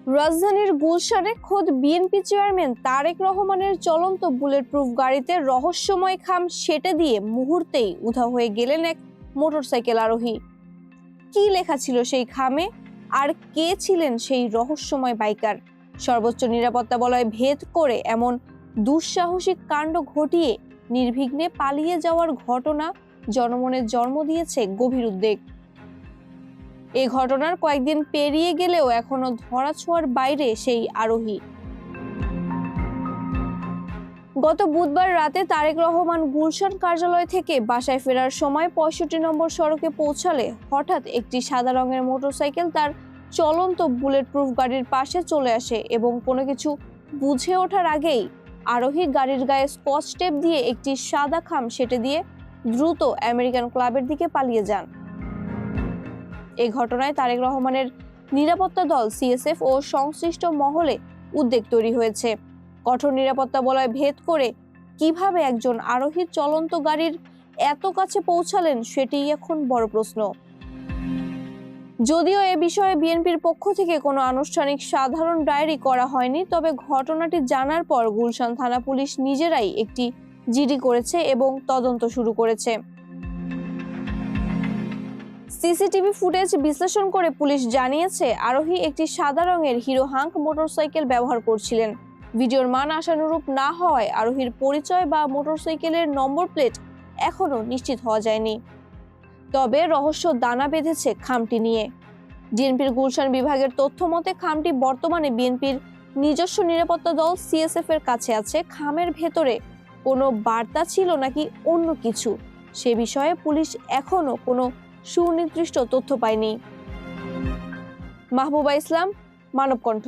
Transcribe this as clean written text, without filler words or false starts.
রাজধানীর গুলশানে খোদ বিএনপি চেয়ারম্যান তারেক রহমানের চলন্ত বুলেট প্রুফ গাড়িতে রহস্যময় খাম সেটে দিয়ে মুহূর্তেই উধাও হয়ে গেলেন এক মোটরসাইকেল আরোহী। কি লেখা ছিল সেই খামে, আর কে ছিলেন সেই রহস্যময় বাইকার? সর্বোচ্চ নিরাপত্তা বলয় ভেদ করে এমন দুঃসাহসিক কাণ্ড ঘটিয়ে নির্বিঘ্নে পালিয়ে যাওয়ার ঘটনা জনমনে জন্ম দিয়েছে গভীর উদ্বেগ। এই ঘটনার কয়েকদিন পেরিয়ে গেলেও এখনো ধরাছোঁয়ার বাইরে সেই আরোহী। গত বুধবার রাতে তারেক রহমান গুলশান কার্যালয় থেকে বাসায় ফেরার সময় ৬৫ নম্বর সড়কে পৌঁছালে হঠাৎ একটি সাদা রঙের মোটরসাইকেল তার চলন্ত বুলেট প্রুফ গাড়ির পাশে চলে আসে এবং কোনো কিছু বুঝে ওঠার আগেই আরোহী গাড়ির গায়ে স্কচ টেপ দিয়ে একটি সাদা খাম সেটে দিয়ে দ্রুত আমেরিকান ক্লাবের দিকে পালিয়ে যান। এই ঘটনায় তারেক রহমানের নিরাপত্তা দল সিএসএফ ও সংশ্লিষ্ট মহলে উদ্বেগ তৈরি হয়েছে। কঠোর নিরাপত্তা বলয় ভেদ করে কিভাবে একজন আরোহী চলন্ত গাড়ির এত কাছে পৌঁছালেন সেটিই এখন বড় প্রশ্ন। যদিও এ বিষয়ে বিএনপির পক্ষ থেকে কোনো আনুষ্ঠানিক সাধারণ ডায়েরি করা হয়নি, তবে ঘটনাটি জানার পর গুলশান থানা পুলিশ নিজেরাই একটি জিডি করেছে এবং তদন্ত শুরু করেছে। সিসিটিভি ফুটেজ বিশ্লেষণ করে পুলিশ জানিয়েছে আরোহী একটি সাদা রঙের হিরো হাঙ্ক মোটরসাইকেল ব্যবহার করছিলেন। ভিডিওর মান আশানুরূপ না হওয়ায় আরোহীর পরিচয় বা মোটরসাইকেলের নম্বর প্লেট এখনো নিশ্চিত হওয়া যায়নি। তবে রহস্য দানা বেঁধেছে খামটি নিয়ে। বিএনপির গুলশান বিভাগের তথ্য মতে খামটি বর্তমানে বিএনপির নিজস্ব নিরাপত্তা দল সিএসএফ এর কাছে আছে। খামের ভেতরে কোনো বার্তা ছিল নাকি অন্য কিছু, সে বিষয়ে পুলিশ এখনো কোনো সুনির্দিষ্ট তথ্য পায়নি। মাহবুবা ইসলাম, মানবকণ্ঠ।